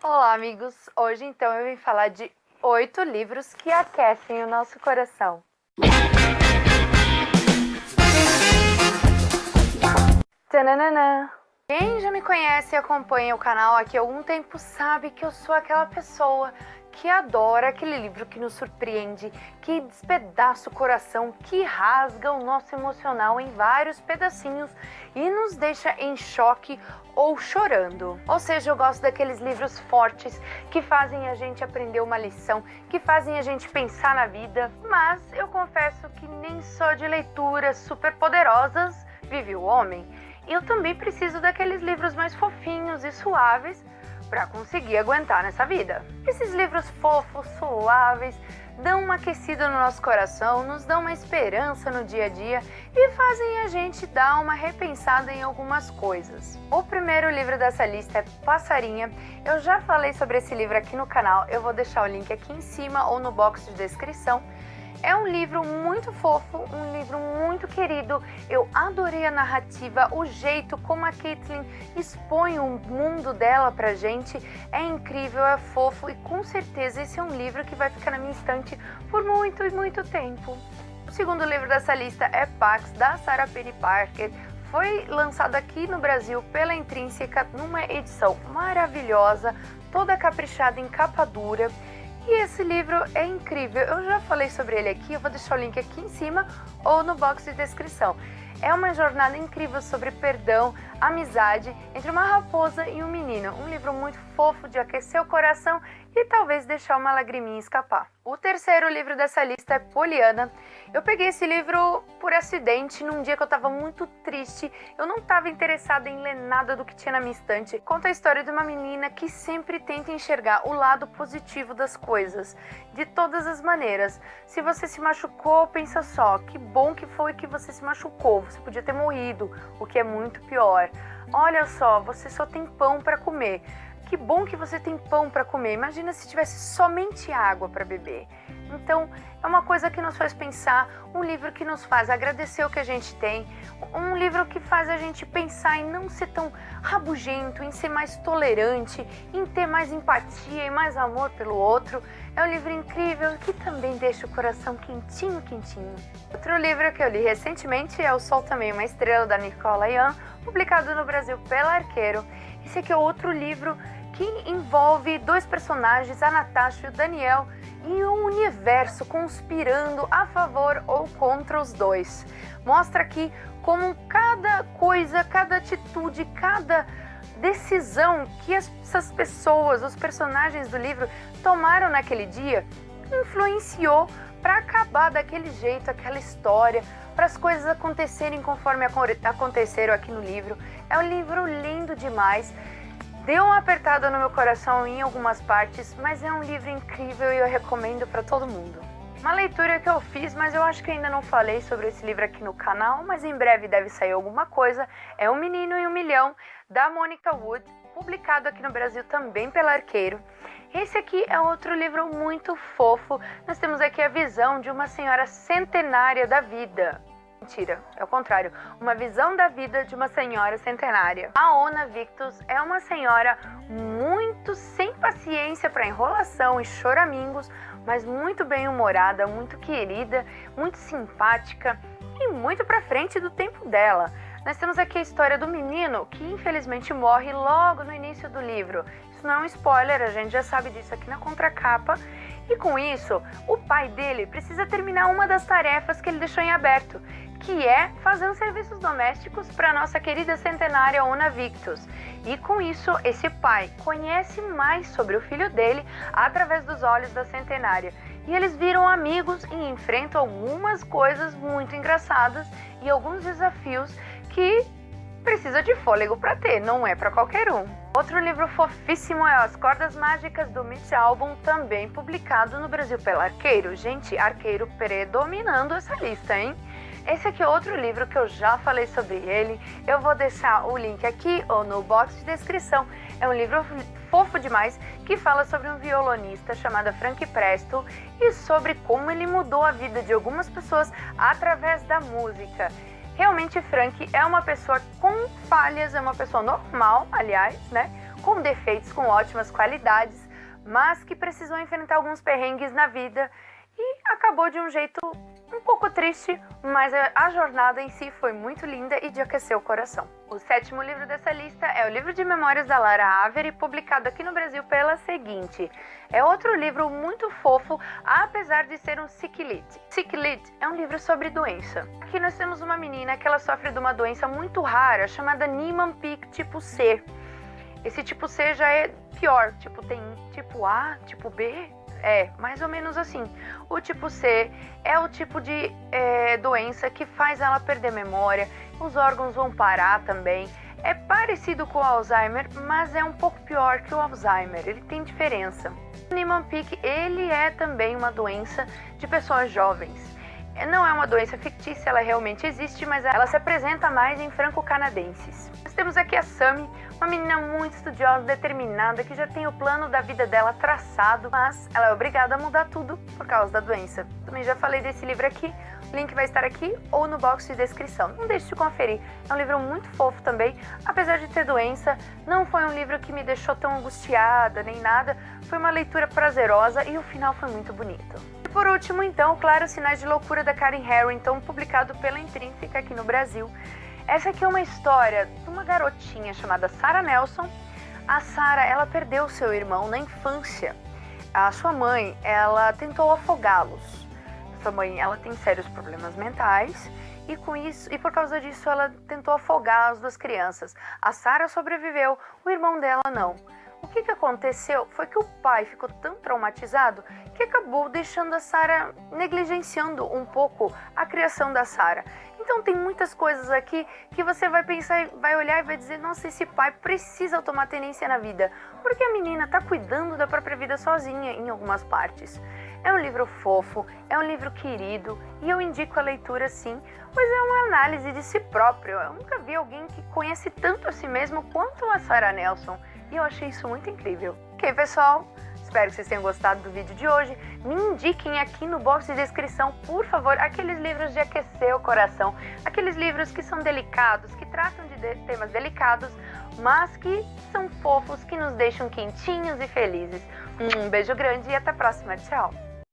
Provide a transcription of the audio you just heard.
Olá, amigos! Hoje, então, eu vim falar de 8 livros que aquecem o nosso coração. Tananana! Quem já me conhece e acompanha o canal aqui há algum tempo sabe que eu sou aquela pessoa que adora aquele livro que nos surpreende, que despedaça o coração, que rasga o nosso emocional em vários pedacinhos e nos deixa em choque ou chorando. Ou seja, eu gosto daqueles livros fortes que fazem a gente aprender uma lição, que fazem a gente pensar na vida, mas eu confesso que nem só de leituras super poderosas vive o homem. Eu também preciso daqueles livros mais fofinhos e suaves para conseguir aguentar nessa vida. Esses livros fofos, suaves, dão uma aquecida no nosso coração, nos dão uma esperança no dia a dia e fazem a gente dar uma repensada em algumas coisas. O primeiro livro dessa lista é Passarinha. Eu já falei sobre esse livro aqui no canal, eu vou deixar o link aqui em cima ou no box de descrição. É um livro muito fofo, um livro muito querido. Eu adorei a narrativa, o jeito como a Caitlin expõe o mundo dela pra gente. É incrível, é fofo e com certeza esse é um livro que vai ficar na minha estante por muito e muito tempo. O segundo livro dessa lista é Pax, da Sarah Penny Parker. Foi lançado aqui no Brasil pela Intrínseca numa edição maravilhosa, toda caprichada em capa dura. E esse livro é incrível, eu já falei sobre ele aqui, eu vou deixar o link aqui em cima ou no box de descrição. É uma jornada incrível sobre perdão, amizade entre uma raposa e um menino. Um livro muito fofo de aquecer o coração e talvez deixar uma lagriminha escapar. O terceiro livro dessa lista é Poliana. Eu peguei esse livro por acidente num dia que eu estava muito triste. Eu não estava interessada em ler nada do que tinha na minha estante. Conta a história de uma menina que sempre tenta enxergar o lado positivo das coisas, de todas as maneiras. Se você se machucou, pensa só, que bom que foi que você se machucou. Você podia ter morrido, o que é muito pior. Olha só, você só tem pão para comer. Que bom que você tem pão para comer. Imagina se tivesse somente água para beber. Então, é uma coisa que nos faz pensar, um livro que nos faz agradecer o que a gente tem, um livro que faz a gente pensar em não ser tão rabugento, em ser mais tolerante, em ter mais empatia e mais amor pelo outro. É um livro incrível que também deixa o coração quentinho, quentinho. Outro livro que eu li recentemente é O Sol Também é uma Estrela, da Nicola Young, publicado no Brasil pela Arqueiro. Esse aqui é outro livro que envolve dois personagens, a Natasha e o Daniel, e um universo conspirando a favor ou contra os dois. Mostra aqui como cada coisa, cada atitude, cada decisão que essas pessoas, os personagens do livro tomaram naquele dia, influenciou para acabar daquele jeito, aquela história, para as coisas acontecerem conforme aconteceram aqui no livro. É um livro lindo demais. Deu uma apertada no meu coração em algumas partes, mas é um livro incrível e eu recomendo para todo mundo. Uma leitura que eu fiz, mas eu acho que ainda não falei sobre esse livro aqui no canal, mas em breve deve sair alguma coisa, é Um Menino e um Milhão, da Monica Wood, publicado aqui no Brasil também pela Arqueiro. Esse aqui é outro livro muito fofo. Nós temos aqui a visão de uma senhora centenária da vida. Mentira, é o contrário. Uma visão da vida de uma senhora centenária. A Ona Victus é uma senhora muito sem paciência para enrolação e choramingos, mas muito bem-humorada, muito querida, muito simpática e muito para frente do tempo dela. Nós temos aqui a história do menino que infelizmente morre logo no início do livro. Isso não é um spoiler, a gente já sabe disso aqui na contracapa. E com isso, o pai dele precisa terminar uma das tarefas que ele deixou em aberto, que é fazer os serviços domésticos para a nossa querida centenária Ona Victus. E com isso, esse pai conhece mais sobre o filho dele através dos olhos da centenária. E eles viram amigos e enfrentam algumas coisas muito engraçadas e alguns desafios que precisa de fôlego para ter, não é para qualquer um. Outro livro fofíssimo é As Cordas Mágicas, do Mitch Albom, também publicado no Brasil pela Arqueiro. Gente, Arqueiro predominando essa lista, hein? Esse aqui é outro livro que eu já falei sobre ele. Eu vou deixar o link aqui ou no box de descrição. É um livro fofo demais que fala sobre um violonista chamado Frank Presto e sobre como ele mudou a vida de algumas pessoas através da música. Realmente, Frank é uma pessoa com falhas, é uma pessoa normal, aliás, né? com defeitos, com ótimas qualidades, mas que precisou enfrentar alguns perrengues na vida e acabou de um jeito um pouco triste, mas a jornada em si foi muito linda e de aquecer o coração. O 7º livro dessa lista é o livro de memórias da Lara Avery, publicado aqui no Brasil pela Seguinte. É outro livro muito fofo, apesar de ser um ciclid. Ciclid é um livro sobre doença. Aqui nós temos uma menina que ela sofre de uma doença muito rara, chamada Niemann-Pick tipo C. Esse tipo C já é pior, tem tipo A, tipo B, mais ou menos assim. O tipo C é o tipo de doença que faz ela perder memória, os órgãos vão parar também. É parecido com o Alzheimer, mas é um pouco pior que o Alzheimer, ele tem diferença. O Niemann-Pick, ele é também uma doença de pessoas jovens. Não é uma doença fictícia, ela realmente existe, mas ela se apresenta mais em franco-canadenses. Nós temos aqui a Sammy, uma menina muito estudiosa, determinada, que já tem o plano da vida dela traçado, mas ela é obrigada a mudar tudo por causa da doença. Também já falei desse livro aqui, o link vai estar aqui ou no box de descrição. Não deixe de conferir, é um livro muito fofo também, apesar de ter doença, não foi um livro que me deixou tão angustiada nem nada, foi uma leitura prazerosa e o final foi muito bonito. E por último, então, claro, Sinais de Loucura da Karen Harrington, publicado pela Intrínseca aqui no Brasil. Essa aqui é uma história de uma garotinha chamada Sarah Nelson. A Sarah, ela perdeu seu irmão na infância. A sua mãe, ela tentou afogá-los. Sua mãe, ela tem sérios problemas mentais e com isso, e por causa disso ela tentou afogar as duas crianças. A Sarah sobreviveu, o irmão dela não. O que aconteceu foi que o pai ficou tão traumatizado que acabou deixando a Sarah, negligenciando um pouco a criação da Sarah. Então tem muitas coisas aqui que você vai pensar, vai olhar e vai dizer, nossa, esse pai precisa tomar tenência na vida, porque a menina está cuidando da própria vida sozinha em algumas partes. É um livro fofo, é um livro querido e eu indico a leitura sim, mas é uma análise de si próprio. Eu nunca vi alguém que conhece tanto a si mesmo quanto a Sarah Nelson e eu achei isso muito incrível. Ok, pessoal? Espero que vocês tenham gostado do vídeo de hoje. Me indiquem aqui no box de descrição, por favor, aqueles livros de aquecer o coração, aqueles livros que são delicados, que tratam de temas delicados, mas que são fofos, que nos deixam quentinhos e felizes. Um beijo grande e até a próxima. Tchau!